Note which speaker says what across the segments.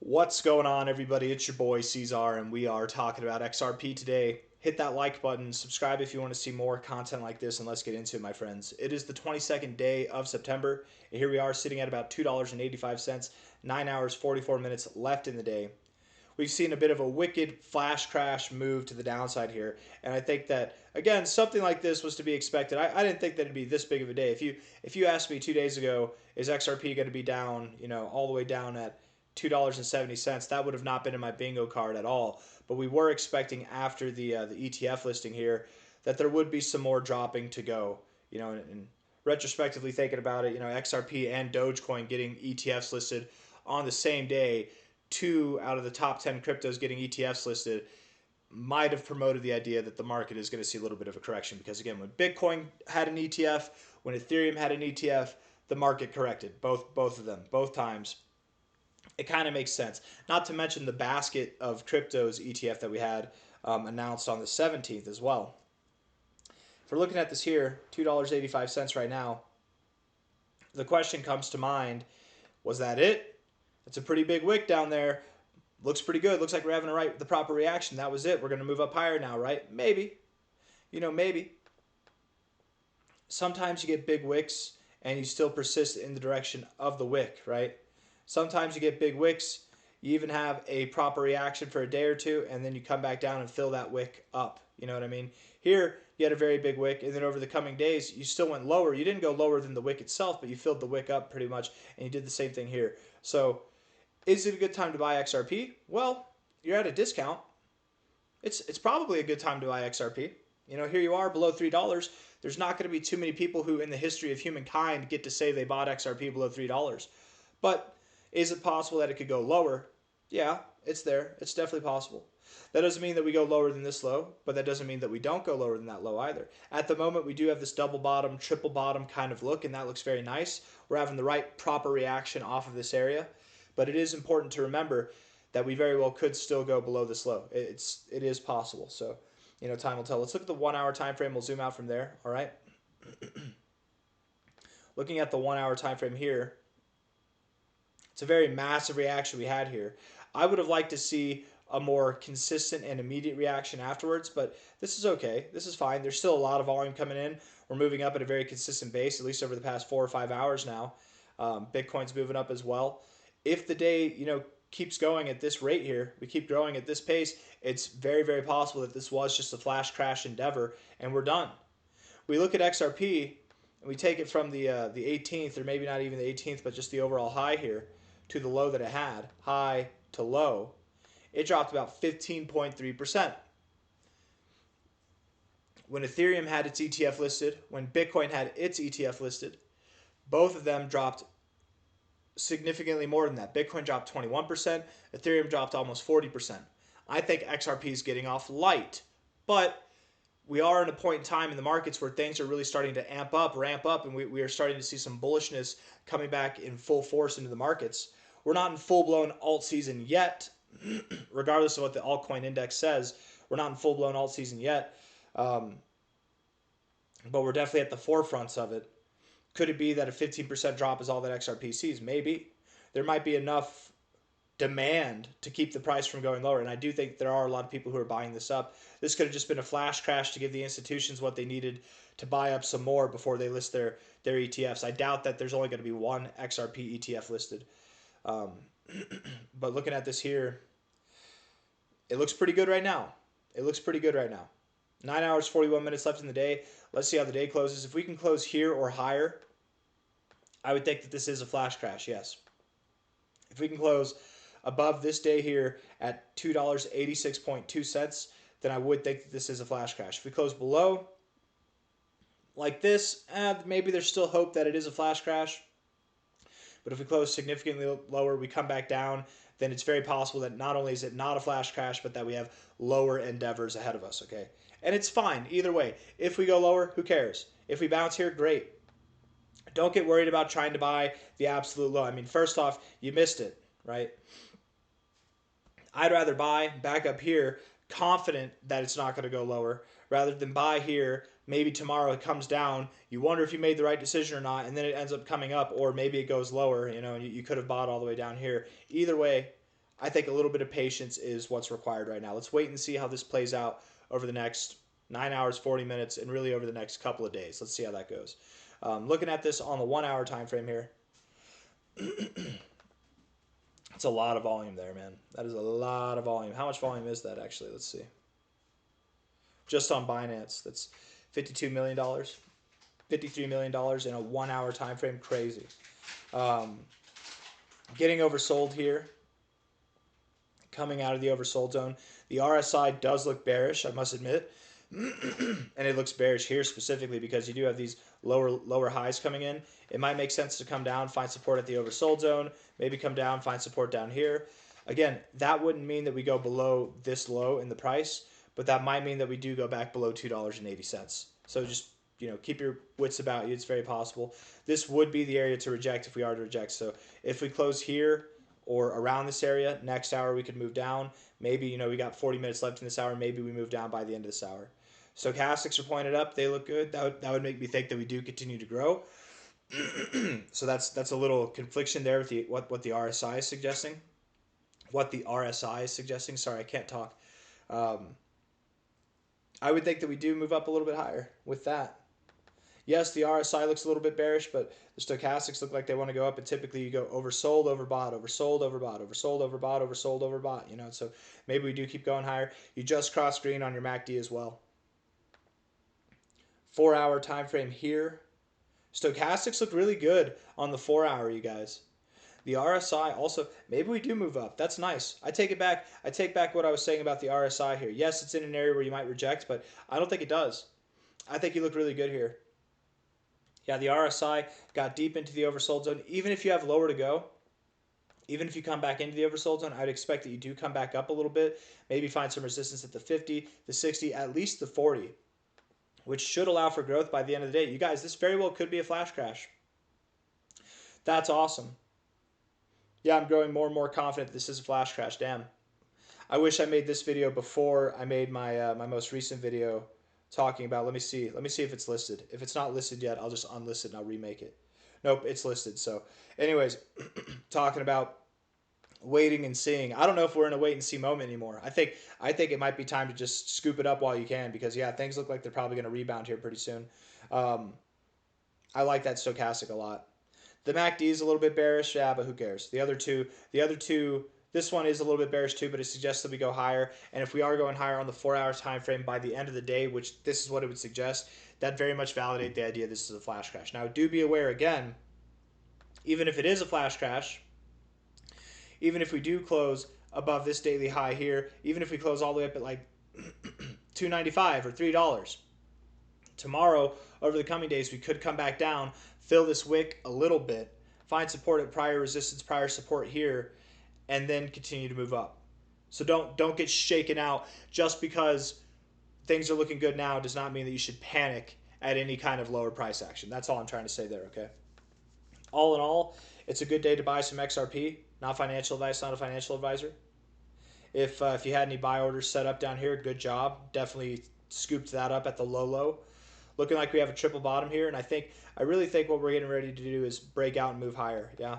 Speaker 1: What's going on, everybody? It's your boy C-Zar, and we are talking about XRP today. Hit that like button, subscribe if you want to see more content like this, and let's get into it, my friends. It is the 22nd day of September, and here we are sitting at about $2.85, 9 hours, 44 minutes left in the day. We've seen a bit of a wicked flash crash move to the downside here, and I think that, again, something like this was to be expected. I didn't think that it'd be this big of a day. If you asked me 2 days ago, is XRP going to be down, all the way down at $2.70, that would have not been in my bingo card at all. But we were expecting after the ETF listing here that there would be some more dropping to go. And retrospectively thinking about it, XRP and Dogecoin getting ETFs listed on the same day, 2 out of the top 10 cryptos getting ETFs listed, might have promoted the idea that the market is going to see a little bit of a correction. Because again, when Bitcoin had an ETF, when Ethereum had an ETF, the market corrected both of them, both times. It kind of makes sense. Not to mention the basket of cryptos ETF that we had announced on the 17th as well. If we're looking at this here, $2.85 right now, the question comes to mind, was that it? It's a pretty big wick down there. Looks pretty good. Looks like we're having the proper reaction. That was it. We're going to move up higher now, right? Maybe. Maybe. Sometimes you get big wicks and you still persist in the direction of the wick, right? Sometimes you get big wicks, you even have a proper reaction for a day or two, and then you come back down and fill that wick up. You know what I mean? Here, you had a very big wick, and then over the coming days, you still went lower. You didn't go lower than the wick itself, but you filled the wick up pretty much, and you did the same thing here. So, is it a good time to buy XRP? Well, you're at a discount. It's probably a good time to buy XRP. Here you are below $3. There's not going to be too many people who in the history of humankind get to say they bought XRP below $3. But is it possible that it could go lower? Yeah, it's there. It's definitely possible. That doesn't mean that we go lower than this low, but that doesn't mean that we don't go lower than that low either. At the moment, we do have this double bottom, triple bottom kind of look, and that looks very nice. We're having the right proper reaction off of this area, but it is important to remember that we very well could still go below this low. It is possible. So, time will tell. Let's look at the 1 hour time frame. We'll zoom out from there. All right. Looking at the 1 hour time frame here, it's a very massive reaction we had here. I would have liked to see a more consistent and immediate reaction afterwards, but this is okay. This is fine. There's still a lot of volume coming in. We're moving up at a very consistent base, at least over the past 4 or 5 hours now. Bitcoin's moving up as well. If the day, keeps going at this rate here, we keep growing at this pace, it's very, very possible that this was just a flash crash endeavor and we're done. We look at XRP and we take it from the 18th, or maybe not even the 18th, but just the overall high here, to the low that it had, high to low, it dropped about 15.3%. When Ethereum had its ETF listed, when Bitcoin had its ETF listed, both of them dropped significantly more than that. Bitcoin dropped 21%, Ethereum dropped almost 40%. I think XRP is getting off light, but we are in a point in time in the markets where things are really starting to ramp up, and we are starting to see some bullishness coming back in full force into the markets. We're not in full-blown alt season yet, regardless of what the altcoin index says. We're not in full-blown alt season yet, but we're definitely at the forefronts of it. Could it be that a 15% drop is all that XRP sees? Maybe. There might be enough demand to keep the price from going lower, and I do think there are a lot of people who are buying this up. This could have just been a flash crash to give the institutions what they needed to buy up some more before they list their ETFs. I doubt that there's only going to be one XRP ETF listed. But looking at this here, it looks pretty good right now. 9 hours, 41 minutes left in the day. Let's see how the day closes. If we can close here or higher, I would think that this is a flash crash, yes. If we can close above this day here at $2.86.2, then I would think that this is a flash crash. If we close below like this, maybe there's still hope that it is a flash crash. But if we close significantly lower, we come back down, then it's very possible that not only is it not a flash crash, but that we have lower endeavors ahead of us, okay? And it's fine either way. If we go lower, who cares? If we bounce here, great. Don't get worried about trying to buy the absolute low. I mean, first off, you missed it, right? I'd rather buy back up here, confident that it's not going to go lower, rather than buy here, maybe tomorrow it comes down, you wonder if you made the right decision or not, and then it ends up coming up, or maybe it goes lower, and you could have bought all the way down here. Either way, I think a little bit of patience is what's required right now. Let's wait and see how this plays out over the next 9 hours, 40 minutes, and really over the next couple of days. Let's see how that goes. Looking at this on the 1 hour time frame here, it's a lot of volume there, man. That is a lot of volume. How much volume is that actually? Let's see. Just on Binance, that's $52 million, $53 million in a 1 hour time frame. Crazy. Getting oversold here. Coming out of the oversold zone. The RSI does look bearish, I must admit. And it looks bearish here specifically because you do have these lower highs coming in. It might make sense to come down, find support at the oversold zone, maybe come down, find support down here. Again, that wouldn't mean that we go below this low in the price, but that might mean that we do go back below $2.80. So just, keep your wits about you. It's very possible. This would be the area to reject if we are to reject. So if we close here or around this area, next hour we could move down. Maybe, we got 40 minutes left in this hour. Maybe we move down by the end of this hour. Stochastics are pointed up. They look good. That would make me think that we do continue to grow. So that's a little confliction there with what the RSI is suggesting. What the RSI is suggesting. Sorry, I can't talk. I would think that we do move up a little bit higher with that. Yes, the RSI looks a little bit bearish, but the stochastics look like they want to go up, and typically you go oversold, overbought, oversold, overbought, oversold, overbought, oversold, overbought, so maybe we do keep going higher. You just crossed green on your MACD as well. 4 hour time frame here. Stochastics look really good on the 4 hour, you guys. The RSI also, maybe we do move up. That's nice. I take it back. I take back what I was saying about the RSI here. Yes, it's in an area where you might reject, but I don't think it does. I think you look really good here. Yeah, the RSI got deep into the oversold zone. Even if you have lower to go, even if you come back into the oversold zone, I'd expect that you do come back up a little bit. Maybe find some resistance at the 50, the 60, at least the 40, which should allow for growth by the end of the day. You guys, this very well could be a flash crash. That's awesome. Yeah, I'm growing more and more confident this is a flash crash. Damn. I wish I made this video before I made my my most recent video talking about, let me see if it's listed. If it's not listed yet, I'll just unlist it and I'll remake it. Nope, it's listed. So anyways, talking about waiting and seeing. I don't know if we're in a wait and see moment anymore. I think it might be time to just scoop it up while you can, because yeah, things look like they're probably going to rebound here pretty soon. I like that stochastic a lot. The MACD is a little bit bearish, yeah, but who cares? The other two, this one is a little bit bearish too, but it suggests that we go higher. And if we are going higher on the 4 hour time frame by the end of the day, which this is what it would suggest, that very much validate the idea this is a flash crash. Now, do be aware again, even if it is a flash crash, even if we do close above this daily high here, even if we close all the way up at like $2.95 or $3, tomorrow, over the coming days, we could come back down, fill this wick a little bit, find support at prior resistance, prior support here, and then continue to move up. So don't get shaken out just because things are looking good now does not mean that you should panic at any kind of lower price action. That's all I'm trying to say there, okay? All in all, it's a good day to buy some XRP. Not financial advice, not a financial advisor. If you had any buy orders set up down here, good job. Definitely scooped that up at the low. Looking like we have a triple bottom here, and I really think what we're getting ready to do is break out and move higher, yeah?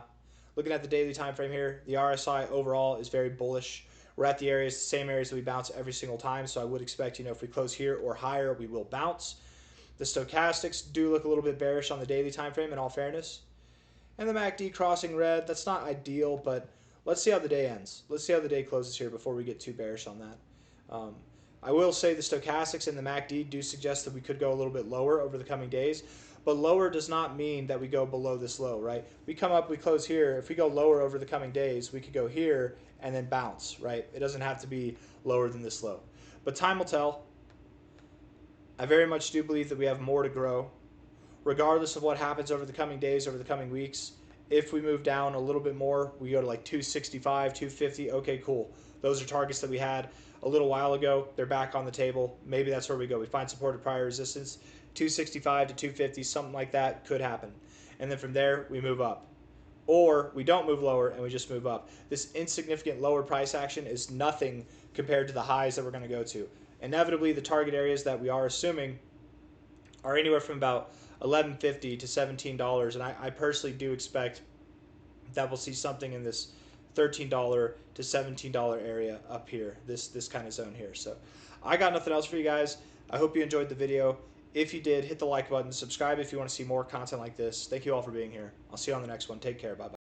Speaker 1: Looking at the daily time frame here, the RSI overall is very bullish. We're at the areas, the same areas that we bounce every single time, so I would expect, if we close here or higher, we will bounce. The stochastics do look a little bit bearish on the daily time frame, in all fairness. And the MACD crossing red, that's not ideal, but let's see how the day ends. Let's see how the day closes here before we get too bearish on that. I will say the stochastics and the MACD do suggest that we could go a little bit lower over the coming days, but lower does not mean that we go below this low, right? We come up, we close here. If we go lower over the coming days, we could go here and then bounce, right? It doesn't have to be lower than this low. But time will tell. I very much do believe that we have more to grow. Regardless of what happens over the coming days, over the coming weeks, if we move down a little bit more, we go to like 265, 250, okay, cool. Those are targets that we had a little while ago. They're back on the table. Maybe that's where we go. We find support at prior resistance. 265 to 250, something like that could happen. And then from there, we move up. Or we don't move lower and we just move up. This insignificant lower price action is nothing compared to the highs that we're going to go to. Inevitably, the target areas that we are assuming are anywhere from about $11.50 to $17. And I personally do expect that we'll see something in this $13 to $17 area up here, this kind of zone here. So I got nothing else for you guys. I hope you enjoyed the video. If you did, hit the like button, subscribe if you want to see more content like this. Thank you all for being here. I'll see you on the next one. Take care. Bye-bye.